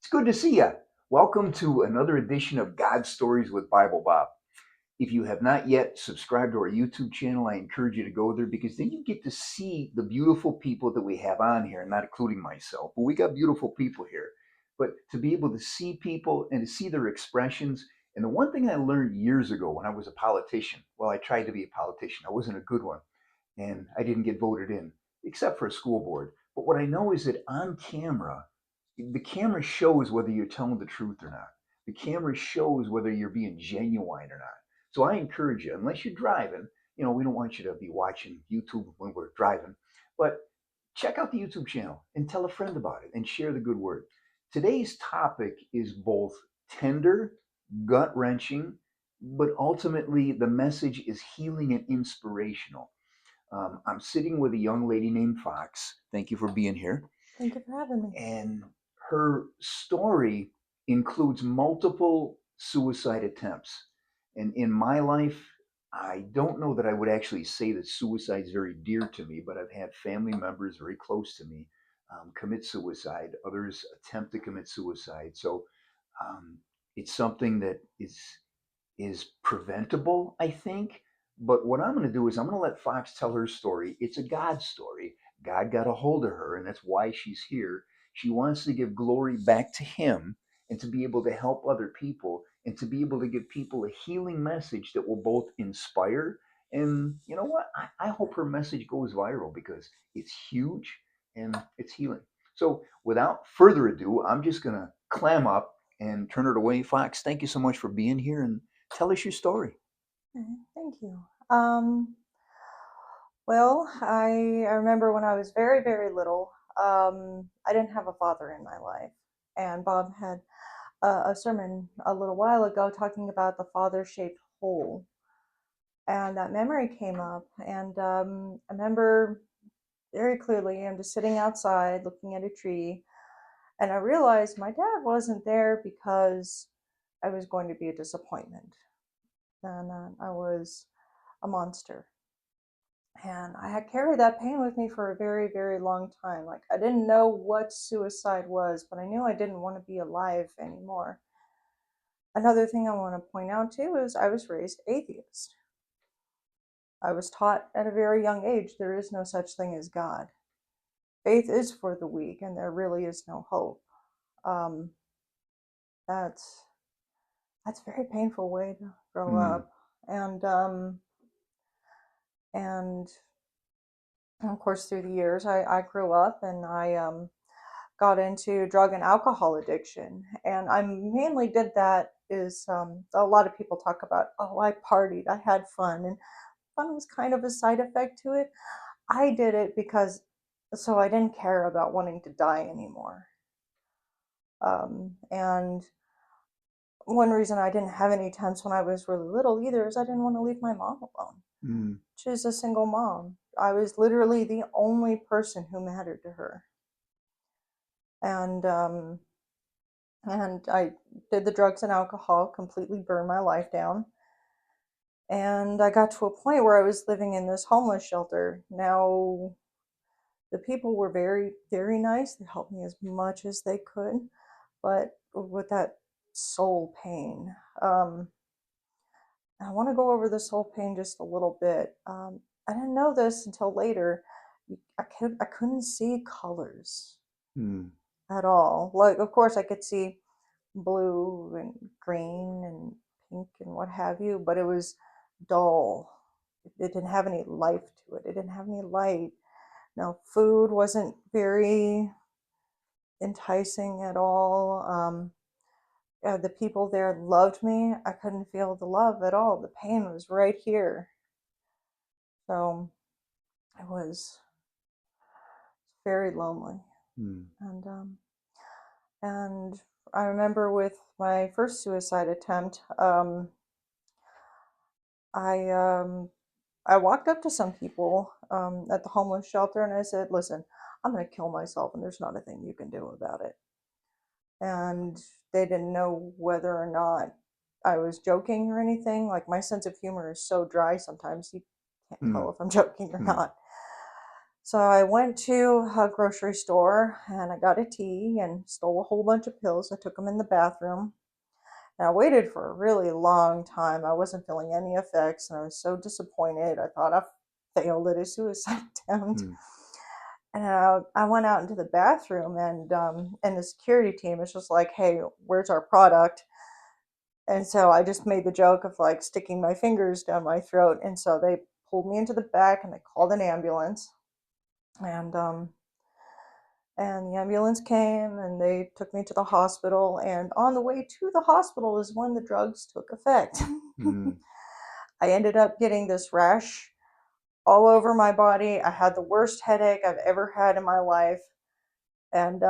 good to see you. Welcome to another edition of God Stories with Biblebob. If you have not yet subscribed to our YouTube channel, I encourage you to go there because then you get to see the beautiful people that we have on here, not including myself, but we got beautiful people here. But to be able to see people and to see their expressions, and the one thing I learned years ago when I was a politician, well, I tried to be a politician, I wasn't a good one, and I didn't get voted in, except for a school board. But what I know is that on camera, the camera shows whether you're telling the truth or not. The camera shows whether you're being genuine or not. So I encourage you, unless you're driving, we don't want you to be watching YouTube when we're driving, but check out the YouTube channel and tell a friend about it and share the good word. Today's topic is both tender, gut wrenching, but ultimately the message is healing and inspirational. I'm sitting with a young lady named Fox. Thank you for being here. Thank you for having me. And her story includes multiple suicide attempts. And in my life, I don't know that I would actually say that suicide is very dear to me, but I've had family members very close to me commit suicide. Others attempt to commit suicide. So um, it's something that is preventable, I think. But what I'm going to do is I'm going to let Fox tell her story. It's a God story. God got a hold of her, and that's why she's here. She wants to give glory back to Him and to be able to help other people and to be able to give people a healing message that will both inspire. And you know what? I hope her message goes viral because it's huge and it's healing. So without further ado, I'm just going to clam up and turn it away. Fox, thank you so much for being here and tell us your story. Thank you. I remember when I was very, very little, I didn't have a father in my life. And Bob had a sermon a little while ago talking about the father shaped hole. And that memory came up. And I remember very clearly, I'm just sitting outside looking at a tree. And I realized my dad wasn't there because I was going to be a disappointment. And I was a monster. And I had carried that pain with me for a very, very long time. Like, I didn't know what suicide was, but I knew I didn't want to be alive anymore. Another thing I want to point out too is I was raised atheist. I was taught at a very young age there is no such thing as God. Faith is for the weak, and there really is no hope. Um, that's that's a very painful way to grow Mm, up, and of course through the years I grew up and I got into drug and alcohol addiction. And I mainly did that is a lot of people talk about, oh, I partied, I had fun, and fun was kind of a side effect to it. I did it because so I didn't care about wanting to die anymore. And one reason I didn't have any attempts when I was really little either is I didn't want to leave my mom alone. mm, She's a single mom. I was literally the only person who mattered to her. And I did the drugs and alcohol, completely burned my life down. And I got to a point where I was living in this homeless shelter. Now, the people were very, very nice. They helped me as much as they could, but with that soul pain, I want to go over the soul pain just a little bit. I didn't know this until later. I couldn't see colors mm, at all. Like, of course, I could see blue and green and pink and what have you, but it was dull. It didn't have any life to it. It didn't have any light. No, food wasn't very enticing at all. The people there loved me. I couldn't feel the love at all. The pain was right here. So I was very lonely. mm, And and I remember with my first suicide attempt, I I walked up to some people at the homeless shelter and I said, "Listen, I'm going to kill myself, and there's not a thing you can do about it." And they didn't know whether or not I was joking or anything. Like, my sense of humor is so dry sometimes you can't tell mm, if I'm joking or mm, not. So I went to a grocery store and I got a tea and stole a whole bunch of pills. I took them in the bathroom. And I waited for a really long time. I wasn't feeling any effects and I was so disappointed. I thought I failed at a suicide attempt. Mm. And I went out into the bathroom and the security team was just like, "Hey, where's our product?" And so I just made the joke of like sticking my fingers down my throat. And so they pulled me into the back and they called an ambulance. And and the ambulance came and they took me to the hospital. And on the way to the hospital is when the drugs took effect. Mm. I ended up getting this rash all over my body. I had the worst headache I've ever had in my life. And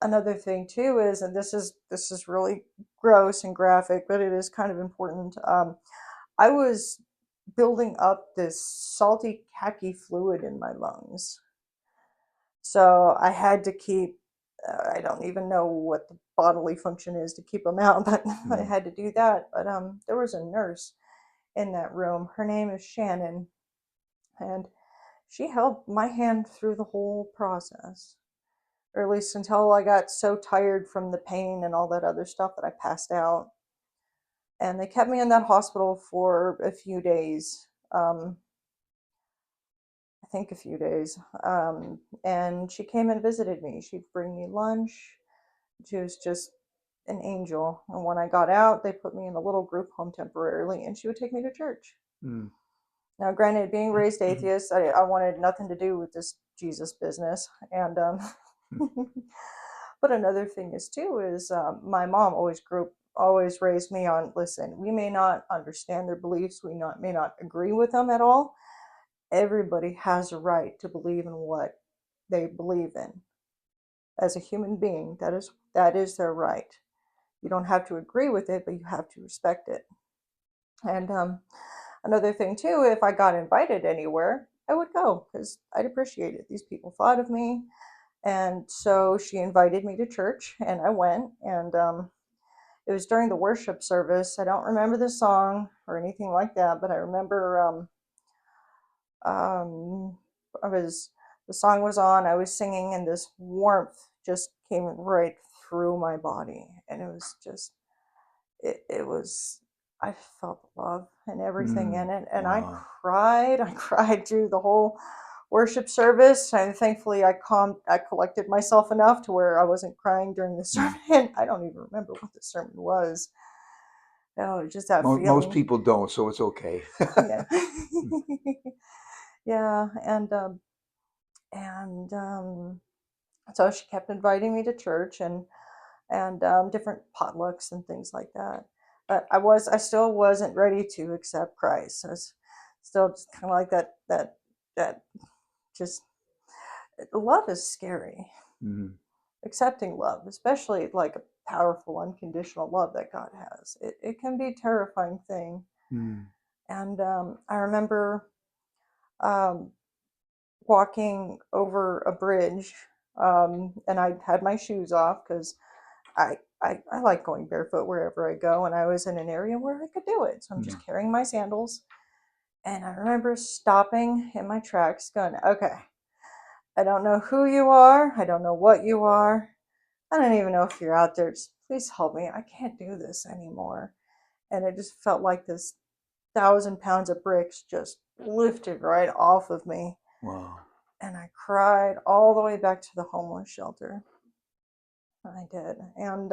another thing too is, and this is really gross and graphic, but it is kind of important. I was building up this salty khaki fluid in my lungs, so I had to keep. I don't even know what the bodily function is to keep them out, but I Mm. had to do that. But there was a nurse in that room. Her name is Shannon, and she held my hand through the whole process, or at least until I got so tired from the pain and all that other stuff that I passed out. And they kept me in that hospital for a few days. I think a few days. And she came and visited me. She'd bring me lunch. She was just an angel. And when I got out, they put me in a little group home temporarily, and she would take me to church. Mm. Now, granted, being raised atheist, I wanted nothing to do with this Jesus business. And but another thing is too is my mom always raised me on, listen, we may not understand their beliefs, may not agree with them at all. Everybody has a right to believe in what they believe in. As a human being, that is their right. You don't have to agree with it, but you have to respect it. And another thing too, if I got invited anywhere, I would go because I'd appreciate it. These people thought of me, and so she invited me to church, and I went. And it was during the worship service. I don't remember the song or anything like that, but I remember I was the song was on. I was singing, and this warmth just came right through my body, and it was just it was. I felt the love and everything in Mm. it, and I Wow. cried. I cried through the whole worship service, and thankfully I collected myself enough to where I wasn't crying during the Mm. sermon. I don't even remember what the sermon was. Oh, just that Most feeling. people don't, so it's okay. Yeah. Mm. Yeah, and so she kept inviting me to church and different potlucks and things like that. But I still wasn't ready to accept Christ. I was still just kind of like that just love is scary. Mm. Accepting love, especially like a powerful unconditional love that God has, it can be a terrifying thing. Mm. And I remember um, walking over a bridge, and I had my shoes off because I like going barefoot wherever I go, and I was in an area where I could do it. So I'm Mm. just carrying my sandals. And I remember stopping in my tracks, going, okay, I don't know who you are. I don't know what you are. I don't even know if you're out there. Just please help me. I can't do this anymore. And it just felt like this 1,000 pounds of bricks just lifted right off of me. Wow. And I cried all the way back to the homeless shelter. I did. And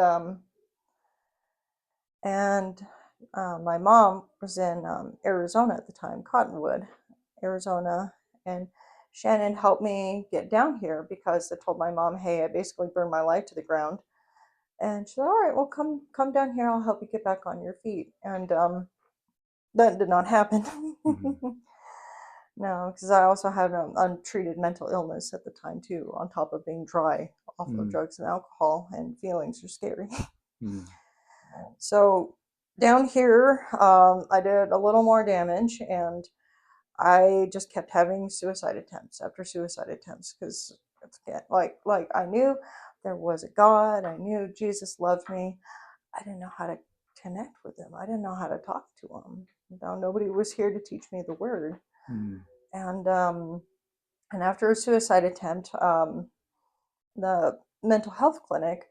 my mom was in Arizona at the time, Cottonwood, Arizona, and Shannon helped me get down here because I told my mom, "Hey, I basically burned my life to the ground." And she said, "All right, well, come down here. I'll help you get back on your feet." And that did not happen. Mm. No, because I also had an untreated mental illness at the time too, on top of being dry off of Mm. drugs and alcohol, and feelings are scary. Mm. So down here, I did a little more damage, and I just kept having suicide attempts after suicide attempts because like I knew there was a God, I knew Jesus loved me. I didn't know how to connect with him. I didn't know how to talk to him. Nobody was here to teach me the word. Mm. And And after a suicide attempt, the mental health clinic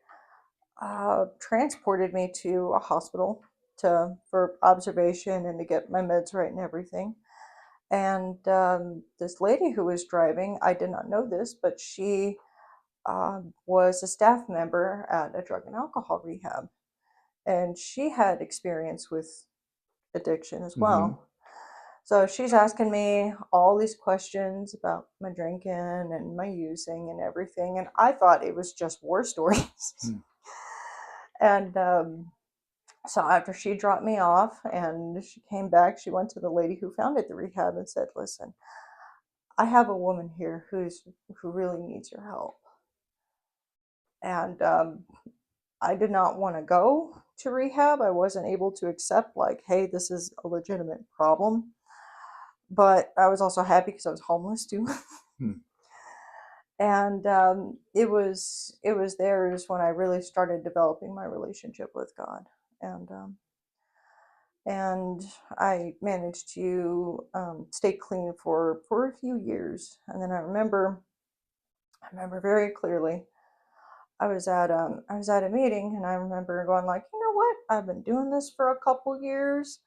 transported me to a hospital for observation and to get my meds right and everything. And this lady who was driving, I did not know this, but she was a staff member at a drug and alcohol rehab, and she had experience with addiction as Mm-hmm. well. So she's asking me all these questions about my drinking and my using and everything, and I thought it was just war stories. Mm. And so after she dropped me off and she came back, she went to the lady who founded the rehab and said, "Listen, I have a woman here who really needs your help." And I did not want to go to rehab. I wasn't able to accept, like, hey, this is a legitimate problem. But I was also happy because I was homeless too. Mm. And it was there is when I really started developing my relationship with God. And I managed to stay clean for a few years. And then I remember very clearly. I was at a meeting, and I remember going like, you know what? I've been doing this for a couple years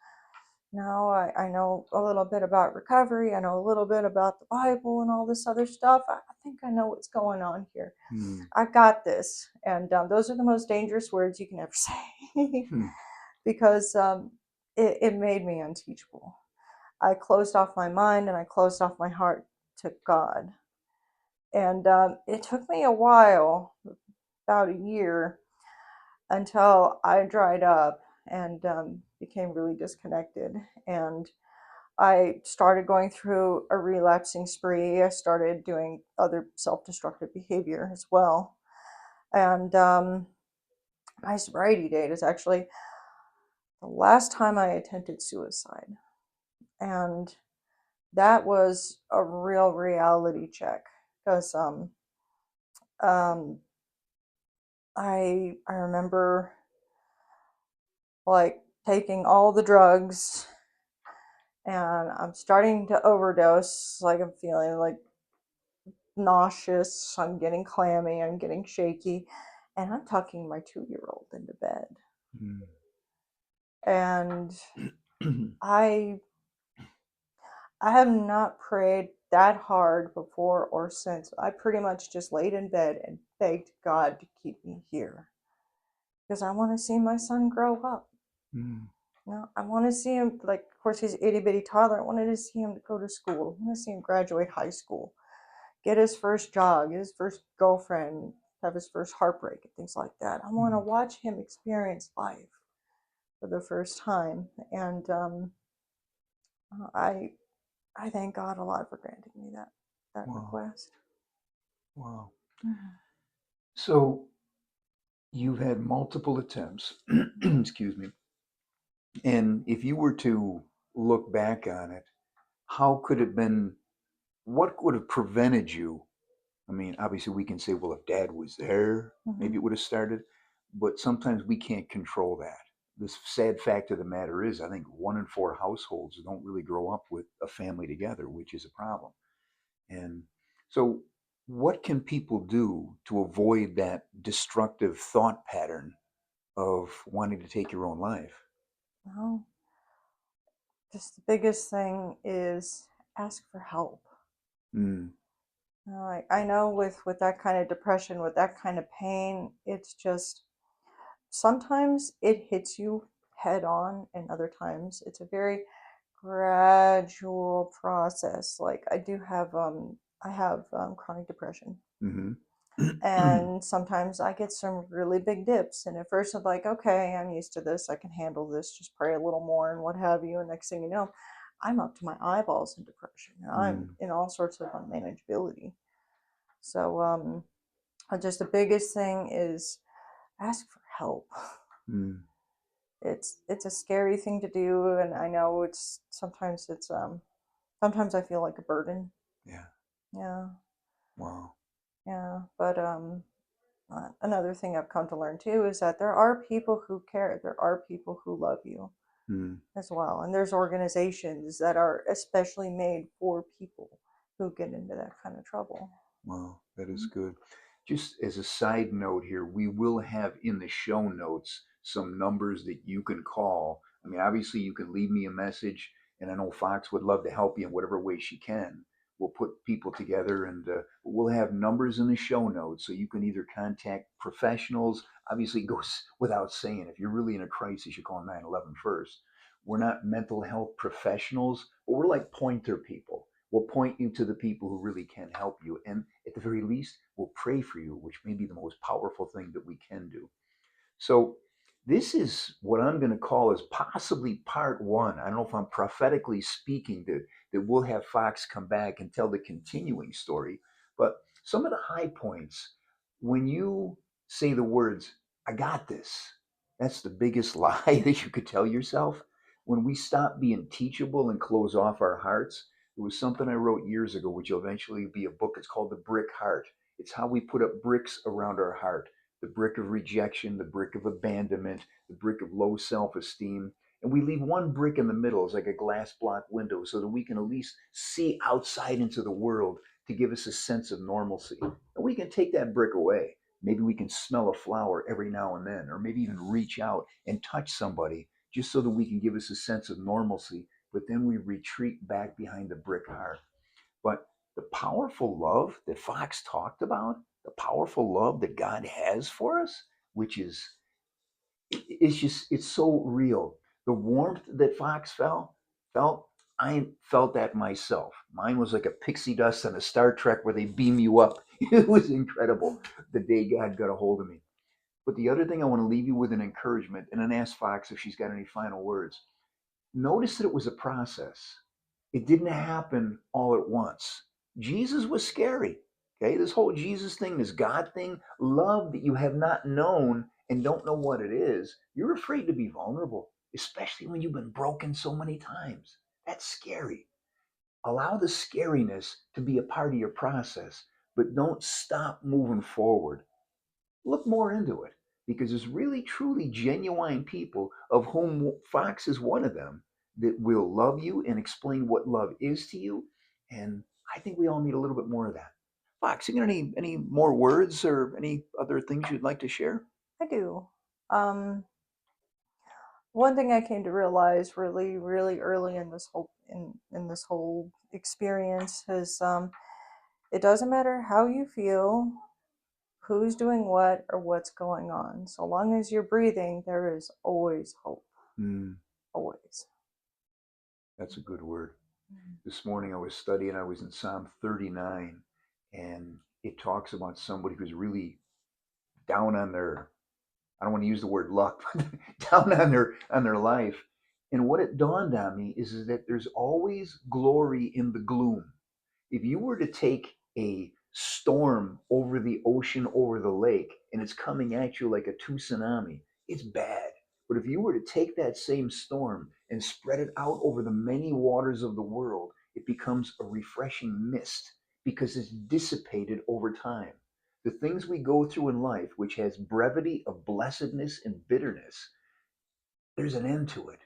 now. I know a little bit about recovery. I know a little bit about the Bible and all this other stuff. I think I know what's going on here. Mm. I got this. And those are the most dangerous words you can ever say Mm. because it made me unteachable. I closed off my mind and I closed off my heart to God. And it took me a while, about a year, until I dried up and became really disconnected. And I started going through a relapsing spree. I started doing other self destructive behavior as well. And my sobriety date is actually the last time I attempted suicide. And that was a real reality check because um, I remember like taking all the drugs and I'm starting to overdose. Like I'm feeling like nauseous, I'm getting clammy, I'm getting shaky, and I'm tucking my 2-year old into bed. And Mm. I I have not prayed that hard before or since. I pretty much just laid in bed and begged God to keep me here because I want to see my son grow up. Mm. I want to see him, like, of course, he's an itty bitty toddler. I wanted to see him go to school. I want to see him graduate high school, get his first job, get his first girlfriend, have his first heartbreak, and things like that. I want to Mm. watch him experience life for the first time. And I, I thank God a lot for granting me that Wow. request. Wow. So you've had multiple attempts, excuse me. And if you were to look back on it, how could it have been, what would have prevented you? I mean, obviously we can say, well, if dad was there, maybe Mhm. it would have started, but sometimes we can't control that. The sad fact of the matter is, I think 1 in 4 households don't really grow up with a family together, which is a problem. And so, what can people do to avoid that destructive thought pattern of wanting to take your own life? Well, just the biggest thing is ask for help. Mm. Like I know with that kind of depression, with that kind of pain, it's just sometimes it hits you head on, and other times it's a very gradual process. Like I have chronic depression, Mm-hmm. and sometimes I get some really big dips. And at first I'm like, okay, I'm used to this. I can handle this. Just pray a little more and what have you. And next thing you know, I'm up to my eyeballs in depression. I'm Mm. in all sorts of unmanageability. So just the biggest thing is ask for help. Mm. It's a scary thing to do, and I know it's sometimes I feel like a burden. Yeah. Yeah, Wow. yeah. But another thing I've come to learn too is that there are people who care. There are people who love you Mm. as well, and there's organizations that are especially made for people who get into that kind of trouble. Wow, that is good. Just as a side note here, we will have in the show notes some numbers that you can call. I mean, obviously, you can leave me a message, and I know Fox would love to help you in whatever way she can. We'll put people together, and we'll have numbers in the show notes so you can either contact professionals. Obviously, it goes without saying, if you're really in a crisis, you call 911 first. We're not mental health professionals, but we're like pointer people. We'll point you to the people who really can help you. And at the very least, we'll pray for you, which may be the most powerful thing that we can do. So, this is what I'm going to call as possibly part one. I don't know if I'm prophetically speaking that we'll have Fox come back and tell the continuing story, but some of the high points when you say the words, I got this, that's the biggest lie that you could tell yourself. When we stop being teachable and close off our hearts, it was something I wrote years ago, which will eventually be a book. It's called The Brick Heart. It's how we put up bricks around our heart, the brick of rejection, the brick of abandonment, the brick of low self esteem. And we leave one brick in the middle as like a glass block window so that we can at least see outside into the world to give us a sense of normalcy. And we can take that brick away. Maybe we can smell a flower every now and then, or maybe even reach out and touch somebody just so that we can give us a sense of normalcy. But then we retreat back behind the brick heart. But the powerful love that Fox talked about, the powerful love that God has for us, which is it's so real. The warmth that Fox felt, I felt that myself. Mine was like a pixie dust on a Star Trek where they beam you up. It was incredible the day God got a hold of me. But the other thing I want to leave you with an encouragement, and then ask Fox if she's got any final words. Notice that it was a process. It didn't happen all at once. Jesus was scary. Okay, this whole Jesus thing, this God thing, love that you have not known and don't know what it is, you're afraid to be vulnerable, especially when you've been broken so many times. That's scary. Allow the scariness to be a part of your process, but don't stop moving forward. Look more into it because there's really truly genuine people, of whom Fox is one of them, that will love you and explain what love is to you. And I think we all need a little bit more of that. Fox, you got any more words or any other things you'd like to share? I do. Um, One thing I came to realize really, really early in this whole experience is it doesn't matter how you feel, who's doing what, or what's going on. So long as you're breathing, there is always hope. Mm, Always. that's a good word. This morning I was studying, I was in Psalm 39, and it talks about somebody who's really down on their, I don't want to use the word luck, but down on their life. And what it dawned on me is that there's always glory in the gloom. If you were to take a storm over the ocean, over the lake, and it's coming at you like a tsunami, it's bad. But if you were to take that same storm and spread it out over the many waters of the world, it becomes a refreshing mist because it's dissipated over time. The things we go through in life, which has brevity of blessedness and bitterness, there's an end to it,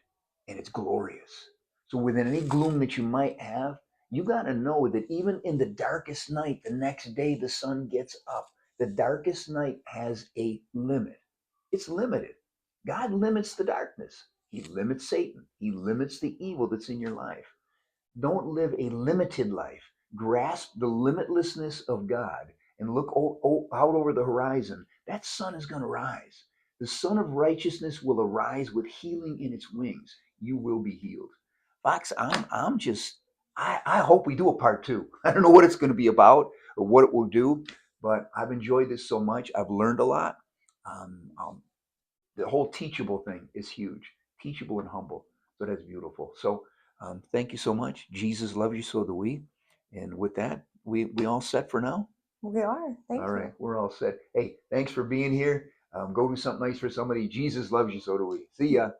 and it's glorious. So within any gloom that you might have, you got to know that even in the darkest night, the next day the sun gets up. The darkest night has a limit. It's limited. God limits the darkness. He limits Satan. He limits the evil that's in your life. Don't live a limited life. Grasp the limitlessness of God and look out over the horizon. That sun is going to rise. The sun of righteousness will arise with healing in its wings. You will be healed. Fox, I'm just, I hope we do a part two. I don't know what it's going to be about or what it will do, but I've enjoyed this so much. I've learned a lot. Um, the whole teachable thing is huge. Teachable and humble. So that's beautiful. So thank you so much. Jesus loves you, so do we. And with that, we all set for now. We are. All Thank right, you. we're all set. Hey, thanks for being here. Go do something nice for somebody. Jesus loves you, so do we. See ya.